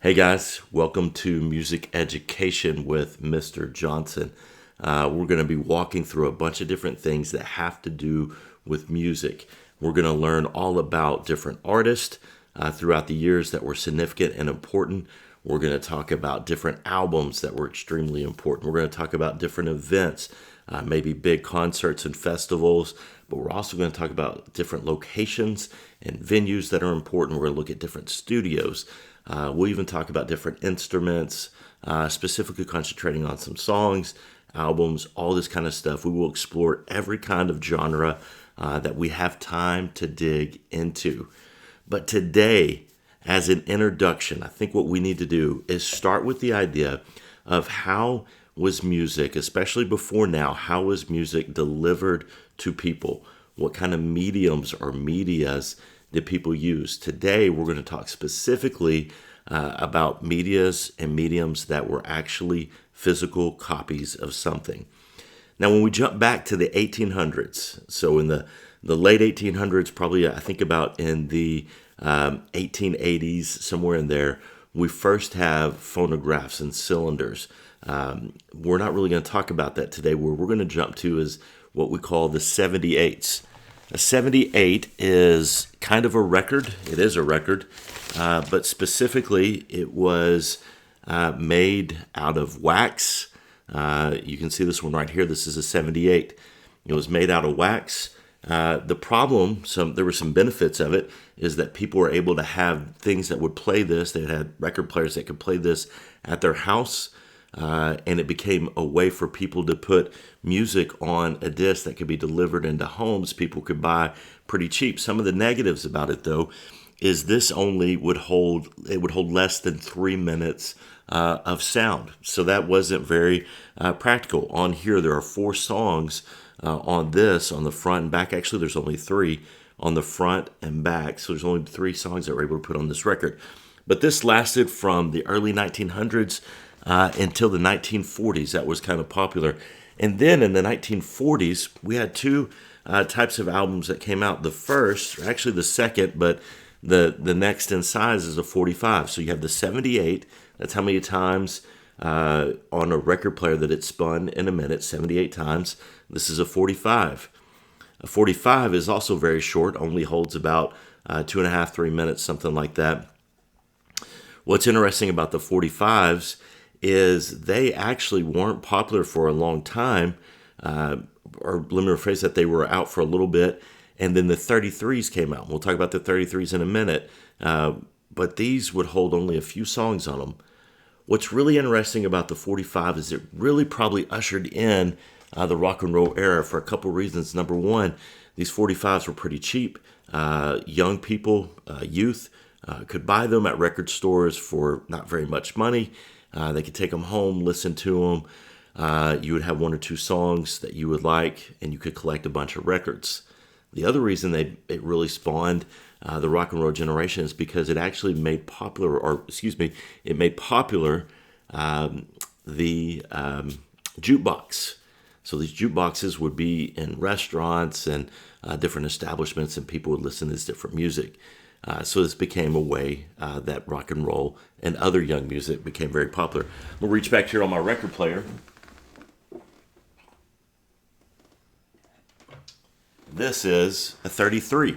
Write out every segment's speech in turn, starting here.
Hey guys, welcome to Music Education with Mr. Johnson. We're going to be walking through a bunch of different things that have to do with music. We're going to learn all about different artists throughout the years that were significant and important. We're going to talk about different albums that were extremely important. We're going to talk about different events, maybe big concerts and festivals, but we're also going to talk about different locations and venues that are important. We're going to look at different studios. We'll even talk about different instruments, specifically concentrating on some songs, albums, all this kind of stuff. We will explore every kind of genre that we have time to dig into. But today, as an introduction, I think what we need to do is start with the idea of how was music, especially before now, how was music delivered to people? What kind of mediums or medias did people use? Today, we're going to talk specifically about medias and mediums that were actually physical copies of something. Now, when we jump back to the 1800s, so in the late 1800s, probably I think about in the 1880s, somewhere in there, we first have phonographs and cylinders. We're not really going to talk about that today. Where we're going to jump to is what we call the 78s. A 78 is kind of a record. It is a record, but specifically it was made out of wax. You can see this one right here. This is a 78. It was made out of wax. The problem, there were some benefits of it, is that people were able to have things that would play this. They had record players that could play this at their house. And it became a way for people to put music on a disc that could be delivered into homes people could buy pretty cheap. Some of the negatives about it, though, is this only would hold less than 3 minutes of sound. So that wasn't very practical. On here, there are 4 songs on this, on the front and back. Actually, there's only 3 on the front and back. So there's only 3 songs that we're able to put on this record. But this lasted from the early 1900s until the 1940s. That was kind of popular. And then in the 1940s, we had 2 types of albums that came out. The first, or actually the second, but the next in size is a 45. So you have the 78. That's how many times on a record player that it spun in a minute, 78 times. This is a 45. A 45 is also very short, only holds about 2.5, 3 minutes, something like that. What's interesting about the 45s is they actually weren't popular for a long time, or let me rephrase that, they were out for a little bit, and then the 33s came out. We'll talk about the 33s in a minute, but these would hold only a few songs on them. What's really interesting about the 45 is it really probably ushered in the rock and roll era for a couple reasons. Number one, these 45s were pretty cheap. Young people, youth, could buy them at record stores for not very much money. They could take them home, listen to them. You would have 1 or 2 songs that you would like, and you could collect a bunch of records. The other reason it really spawned the rock and roll generation is because it actually made popular, it made popular the jukebox. So these jukeboxes would be in restaurants and different establishments, and people would listen to this different music. So this became a way that rock and roll and other young music became very popular. We'll reach back here on my record player. This is a 33.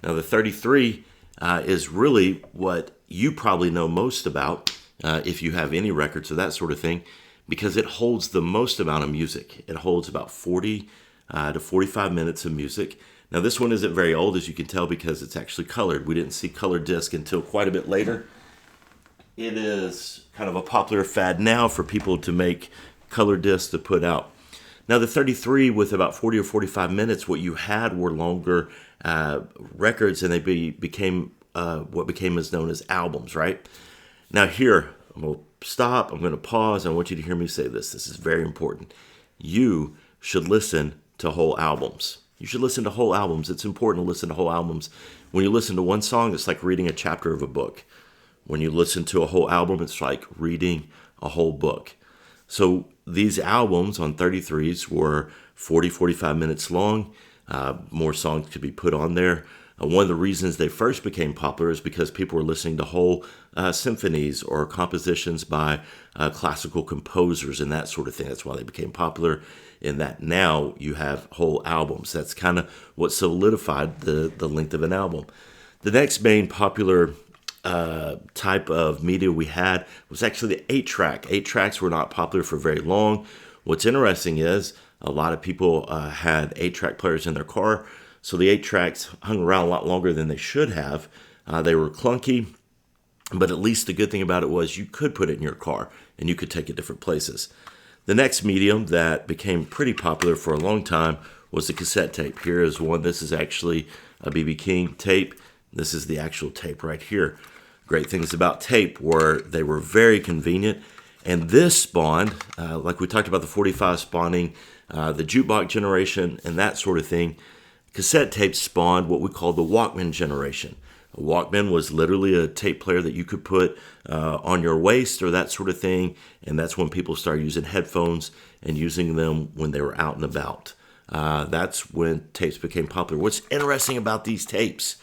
Now the 33 is really what you probably know most about if you have any records or that sort of thing, because it holds the most amount of music. It holds about 40 to 45 minutes of music. Now, this one isn't very old, as you can tell, because it's actually colored. We didn't see colored disc until quite a bit later. It is kind of a popular fad now for people to make colored discs to put out. Now, the 33 with about 40 or 45 minutes, what you had were longer records, and they became what became as known as albums, right? Now, here, I'm going to stop. I'm going to pause. I want you to hear me say this. This is very important. You should listen to whole albums. You should listen to whole albums. It's important to listen to whole albums. When you listen to one song, it's like reading a chapter of a book. When you listen to a whole album, it's like reading a whole book. So these albums on 33s were 40, 45 minutes long. More songs could be put on there. One of the reasons they first became popular is because people were listening to whole symphonies or compositions by classical composers and that sort of thing. That's why they became popular. In that now you have whole albums. That's kind of what solidified the length of an album. The next main popular type of media we had was actually the 8-track. 8-tracks were not popular for very long. What's interesting is a lot of people had 8-track players in their car, so the 8-tracks hung around a lot longer than they should have. They were clunky, but at least the good thing about it was you could put it in your car and you could take it different places. The next medium that became pretty popular for a long time was the cassette tape. Here is one. This is actually a B.B. King tape. This is the actual tape right here. Great things about tape were they were very convenient. And this spawned, like we talked about the 45 spawning, the jukebox generation and that sort of thing. Cassette tapes spawned what we call the Walkman generation. A Walkman was literally a tape player that you could put on your waist or that sort of thing. And that's when people started using headphones and using them when they were out and about. That's when tapes became popular. What's interesting about these tapes,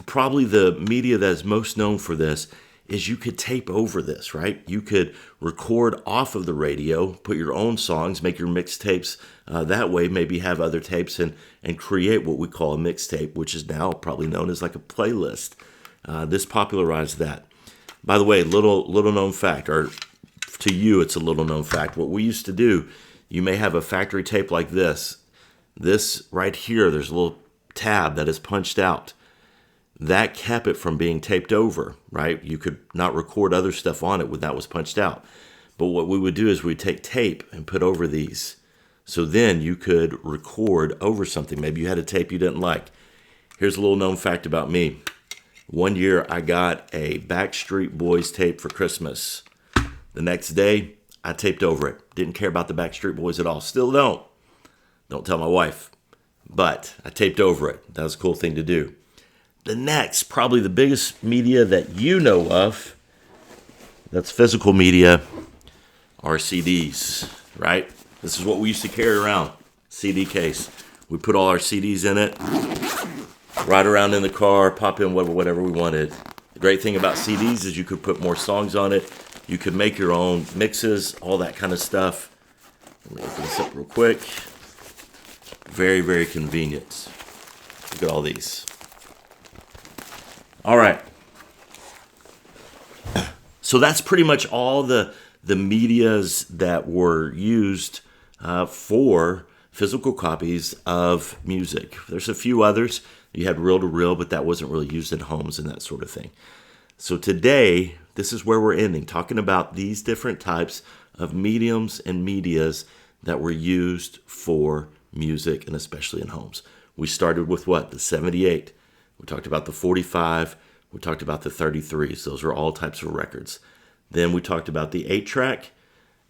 probably the media that is most known for this, is you could tape over this, right? You could record off of the radio, put your own songs, make your mixtapes that way, maybe have other tapes and create what we call a mixtape, which is now probably known as like a playlist. This popularized that. By the way, little known fact, or to you it's a little known fact, what we used to do, you may have a factory tape like this. This right here, there's a little tab that is punched out. That kept it from being taped over, right? You could not record other stuff on it when that was punched out. But what we would do is we'd take tape and put over these. So then you could record over something. Maybe you had a tape you didn't like. Here's a little known fact about me. One year I got a Backstreet Boys tape for Christmas. The next day I taped over it. Didn't care about the Backstreet Boys at all. Still don't. Don't tell my wife. But I taped over it. That was a cool thing to do. The next, probably the biggest media that you know of, that's physical media, are CDs, right? This is what we used to carry around, CD case. We put all our CDs in it, ride around in the car, pop in whatever we wanted. The great thing about CDs is you could put more songs on it. You could make your own mixes, all that kind of stuff. Let me open this up real quick. Very, very convenient. Look at all these. All right. So that's pretty much all the medias that were used for physical copies of music. There's a few others. You had reel-to-reel, but that wasn't really used in homes and that sort of thing. So today, this is where we're ending, talking about these different types of mediums and medias that were used for music and especially in homes. We started with what? The 78. We talked about the 45. We talked about the 33s. Those are all types of records. Then we talked about the 8-track,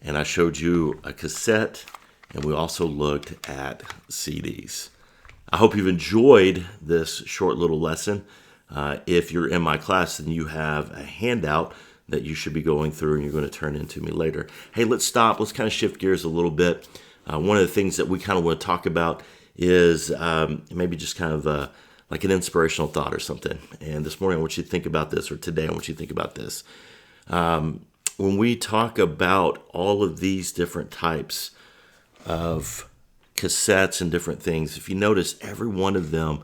and I showed you a cassette, and we also looked at CDs. I hope you've enjoyed this short little lesson. If you're in my class, then you have a handout that you should be going through, and you're going to turn into me later. Hey, let's stop. Let's kind of shift gears a little bit. One of the things that we kind of want to talk about is maybe just kind of like an inspirational thought or something. And this morning I want you to think about this, or today I want you to think about this. When we talk about all of these different types of cassettes and different things, if you notice, every one of them,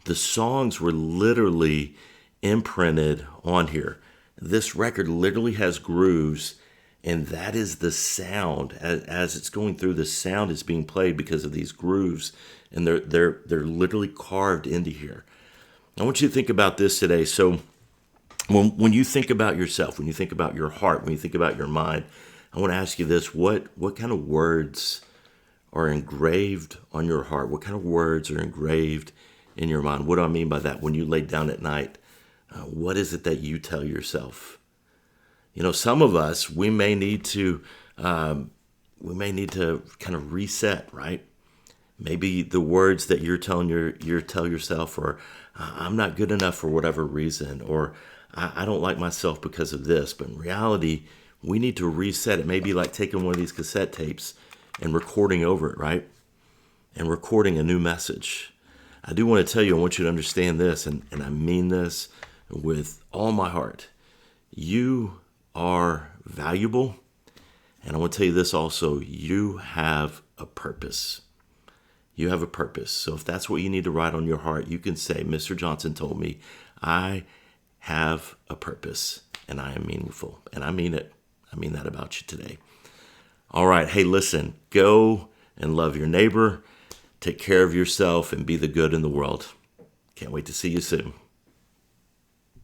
the songs were literally imprinted on here. This record literally has grooves, and that is the sound. As it's going through, the sound is being played because of these grooves, and they're literally carved into here. I want you to think about this today. So when you think about yourself, when you think about your heart, when you think about your mind, I want to ask you this: what kind of words are engraved on your heart? What kind of words are engraved in your mind? What do I mean by that? When you lay down at night, what is it that you tell yourself? You know, some of us, we may need to kind of reset, right? Maybe the words that you're telling yourself are, I'm not good enough for whatever reason, or I don't like myself because of this. But in reality, we need to reset. It may be like taking one of these cassette tapes and recording over it, right? And recording a new message. I do want to tell you, I want you to understand this, and I mean this with all my heart. You are valuable. And I want to tell you this also, you have a purpose. You have a purpose. So if that's what you need to write on your heart, you can say, Mr. Johnson told me, I have a purpose and I am meaningful. And I mean it. I mean that about you today. All right. Hey, listen, go and love your neighbor. Take care of yourself and be the good in the world. Can't wait to see you soon.